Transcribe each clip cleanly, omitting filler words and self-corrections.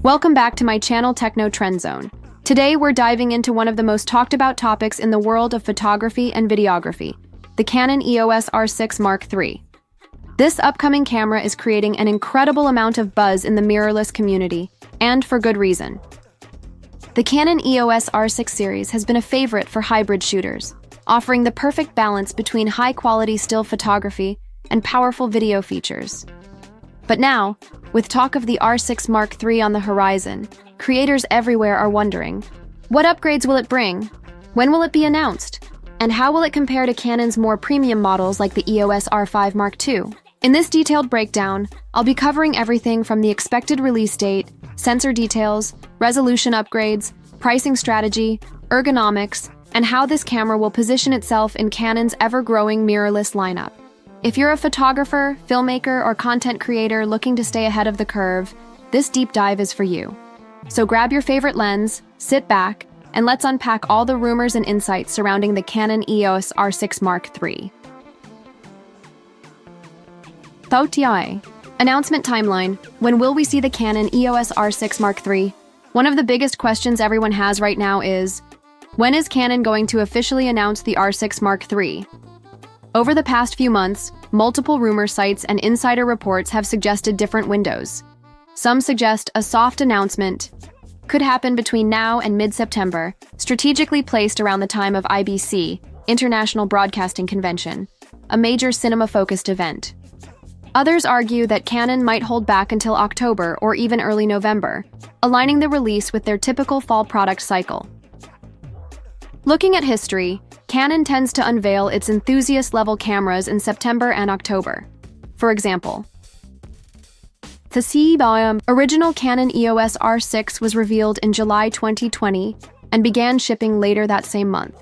Welcome back to my channel Techno Trend Zone. Today we're diving into one of the most talked about topics in the world of photography and videography, the Canon EOS R6 Mark III. This upcoming camera is creating an incredible amount of buzz in the mirrorless community, and for good reason. The Canon EOS R6 series has been a favorite for hybrid shooters, offering the perfect balance between high-quality still photography and powerful video features. But now, with talk of the R6 Mark III on the horizon, creators everywhere are wondering, what upgrades will it bring? When will it be announced? And how will it compare to Canon's more premium models like the EOS R5 Mark II? In this detailed breakdown, I'll be covering everything from the expected release date, sensor details, resolution upgrades, pricing strategy, ergonomics, and how this camera will position itself in Canon's ever-growing mirrorless lineup. If you're a photographer, filmmaker, or content creator looking to stay ahead of the curve, this deep dive is for you. So grab your favorite lens, sit back, and let's unpack all the rumors and insights surrounding the Canon EOS R6 Mark III. Announcement timeline. When will we see the Canon EOS R6 Mark III? One of the biggest questions everyone has right now is, when is Canon going to officially announce the R6 Mark III? Over the past few months, multiple rumor sites and insider reports have suggested different windows. Some suggest a soft announcement could happen between now and mid-September, strategically placed around the time of IBC, International Broadcasting Convention, a major cinema-focused event. Others argue that Canon might hold back until October or even early November, aligning the release with their typical fall product cycle. Looking at history, Canon tends to unveil its enthusiast-level cameras in September and October. For example, the original Canon EOS R6 was revealed in July 2020 and began shipping later that same month.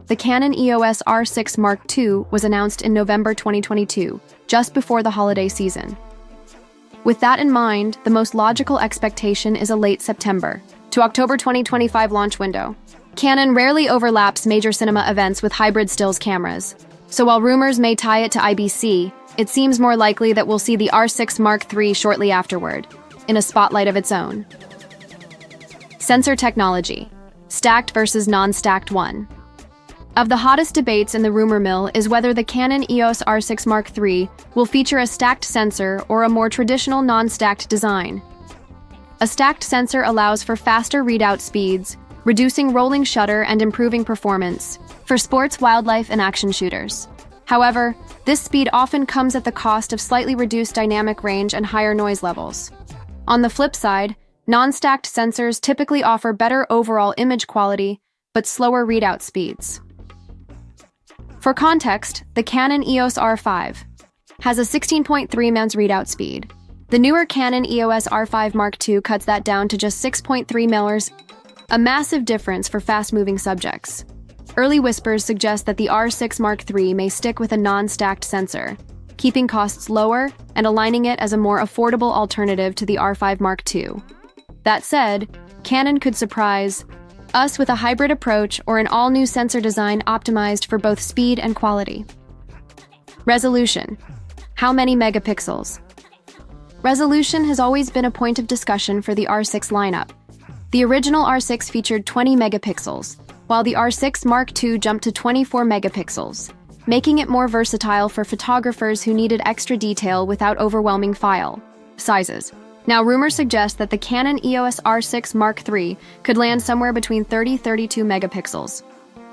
The Canon EOS R6 Mark II was announced in November 2022, just before the holiday season. With that in mind, the most logical expectation is a late September to October 2025 launch window. Canon rarely overlaps major cinema events with hybrid stills cameras, so while rumors may tie it to IBC, it seems more likely that we'll see the R6 Mark III shortly afterward, in a spotlight of its own. Sensor technology. Stacked versus non-stacked one. Of the hottest debates in the rumor mill is whether the Canon EOS R6 Mark III will feature a stacked sensor or a more traditional non-stacked design. A stacked sensor allows for faster readout speeds, reducing rolling shutter and improving performance for sports, wildlife, and action shooters. However, this speed often comes at the cost of slightly reduced dynamic range and higher noise levels. On the flip side, non-stacked sensors typically offer better overall image quality, but slower readout speeds. For context, the Canon EOS R5 has a 16.3 ms readout speed. The newer Canon EOS R5 Mark II cuts that down to just 6.3 ms, a massive difference for fast-moving subjects. Early whispers suggest that the R6 Mark III may stick with a non-stacked sensor, keeping costs lower and aligning it as a more affordable alternative to the R5 Mark II. That said, Canon could surprise us with a hybrid approach or an all-new sensor design optimized for both speed and quality. Resolution. How many megapixels? Resolution has always been a point of discussion for the R6 lineup. The original R6 featured 20 megapixels, while the R6 Mark II jumped to 24 megapixels, making it more versatile for photographers who needed extra detail without overwhelming file sizes. Now, rumors suggest that the Canon EOS R6 Mark III could land somewhere between 30-32 megapixels.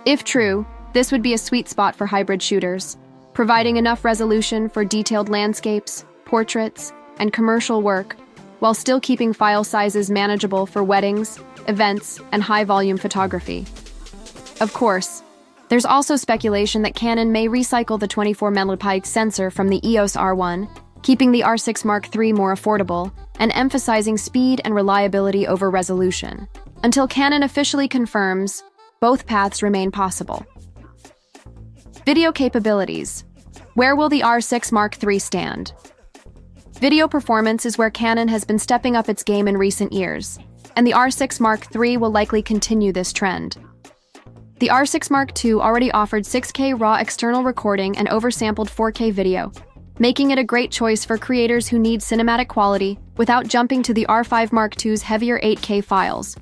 If true, this would be a sweet spot for hybrid shooters, providing enough resolution for detailed landscapes, portraits, and commercial work, while still keeping file sizes manageable for weddings, events, and high-volume photography. Of course, there's also speculation that Canon may recycle the 24 megapixel sensor from the EOS R1, keeping the R6 Mark III more affordable and emphasizing speed and reliability over resolution. Until Canon officially confirms, both paths remain possible. Video capabilities. Where will the R6 Mark III stand? Video performance is where Canon has been stepping up its game in recent years, and the R6 Mark III will likely continue this trend. The R6 Mark II already offered 6K RAW external recording and oversampled 4K video, making it a great choice for creators who need cinematic quality without jumping to the R5 Mark II's heavier 8K files.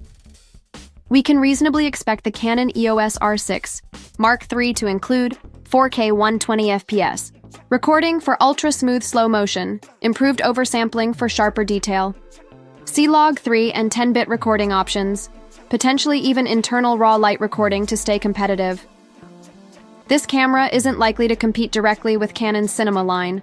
We can reasonably expect the Canon EOS R6 Mark III to include 4K 120fps, recording for ultra-smooth slow motion, improved oversampling for sharper detail, C-Log 3 and 10-bit recording options, potentially even internal raw light recording to stay competitive. This camera isn't likely to compete directly with Canon's cinema line,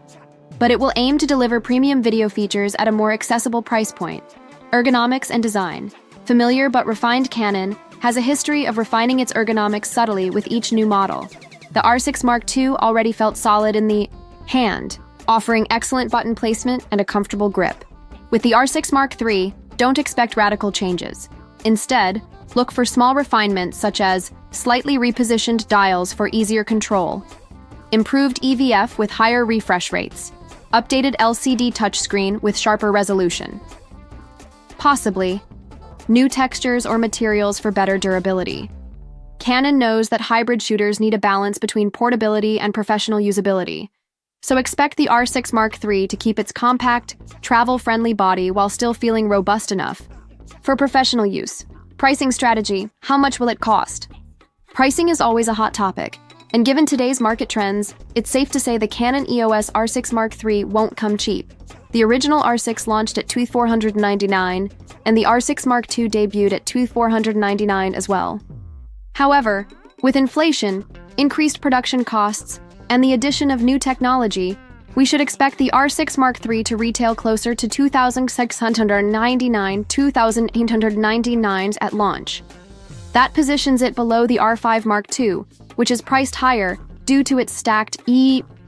but it will aim to deliver premium video features at a more accessible price point. Ergonomics and design. Familiar but refined Canon has a history of refining its ergonomics subtly with each new model. The R6 Mark II already felt solid in the hand, offering excellent button placement and a comfortable grip. With the R6 Mark III, don't expect radical changes. Instead, look for small refinements such as slightly repositioned dials for easier control, improved EVF with higher refresh rates, updated LCD touchscreen with sharper resolution. Possibly, new textures or materials for better durability. Canon knows that hybrid shooters need a balance between portability and professional usability, so expect the R6 Mark III to keep its compact, travel-friendly body while still feeling robust enough. For professional use, pricing strategy, how much will it cost? Pricing is always a hot topic, and given today's market trends, it's safe to say the Canon EOS R6 Mark III won't come cheap. The original R6 launched at $2,499, and the R6 Mark II debuted at $2,499 as well. However, with inflation, increased production costs, and the addition of new technology, we should expect the R6 Mark III to retail closer to $2,899 at launch. That positions it below the R5 Mark II, which is priced higher due to its stacked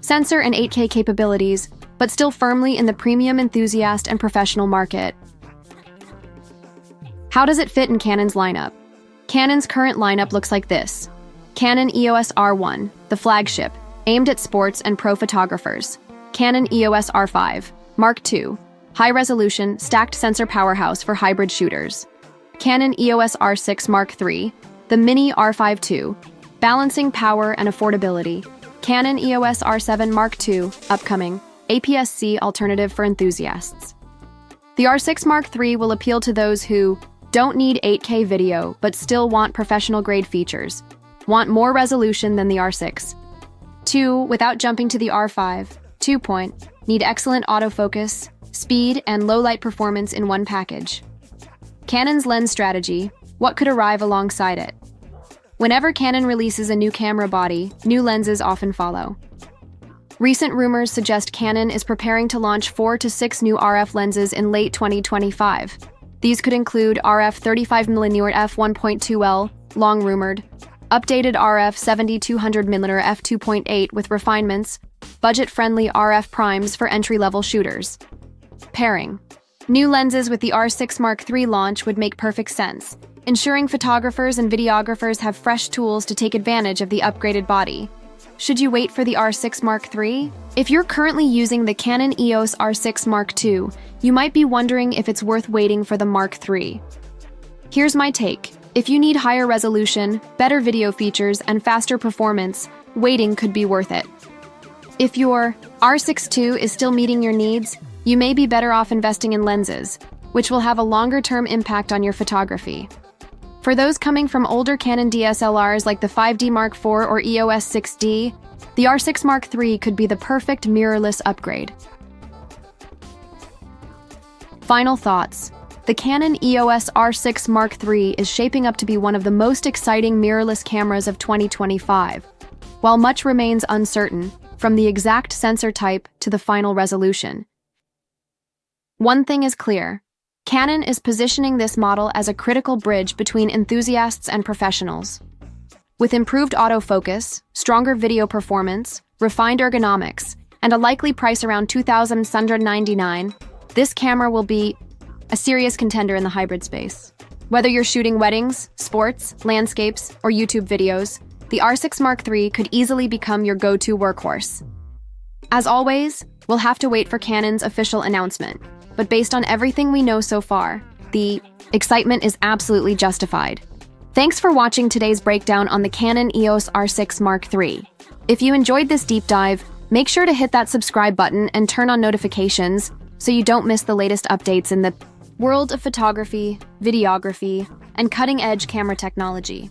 sensor and 8K capabilities, but still firmly in the premium enthusiast and professional market. How does it fit in Canon's lineup? Canon's current lineup looks like this. Canon EOS R1, the flagship, aimed at sports and pro photographers. Canon EOS R5, Mark II, high-resolution, stacked sensor powerhouse for hybrid shooters. Canon EOS R6 Mark III, the mini R5 II, balancing power and affordability. Canon EOS R7 Mark II, upcoming, APS-C alternative for enthusiasts. The R6 Mark III will appeal to those who don't need 8K video but still want professional-grade features, want more resolution than the R6. 2. Without jumping to the R5. 2. Need excellent autofocus, speed, and low-light performance in one package. Canon's lens strategy. What could arrive alongside it? Whenever Canon releases a new camera body, new lenses often follow. Recent rumors suggest Canon is preparing to launch 4 to 6 new RF lenses in late 2025. These could include RF 35mm f1.2L, long-rumored, updated RF 7200mm f2.8 with refinements, budget-friendly RF primes for entry-level shooters. Pairing. New lenses with the R6 Mark III launch would make perfect sense, ensuring photographers and videographers have fresh tools to take advantage of the upgraded body. Should you wait for the R6 Mark III? If you're currently using the Canon EOS R6 Mark II, you might be wondering if it's worth waiting for the Mark III. Here's my take. If you need higher resolution, better video features, and faster performance, waiting could be worth it. If your R6 II is still meeting your needs, you may be better off investing in lenses, which will have a longer-term impact on your photography. For those coming from older Canon DSLRs like the 5D Mark IV or EOS 6D, the R6 Mark III could be the perfect mirrorless upgrade. Final thoughts. The Canon EOS R6 Mark III is shaping up to be one of the most exciting mirrorless cameras of 2025. While much remains uncertain, from the exact sensor type to the final resolution, one thing is clear. Canon is positioning this model as a critical bridge between enthusiasts and professionals. With improved autofocus, stronger video performance, refined ergonomics, and a likely price around $2,799, this camera will be a serious contender in the hybrid space. Whether you're shooting weddings, sports, landscapes, or YouTube videos, the R6 Mark III could easily become your go-to workhorse. As always, we'll have to wait for Canon's official announcement. But based on everything we know so far, the excitement is absolutely justified. Thanks for watching today's breakdown on the Canon EOS R6 Mark III. If you enjoyed this deep dive, Make sure to hit that subscribe button and turn on notifications so you don't miss the latest updates in the world of photography, videography, and cutting-edge camera technology.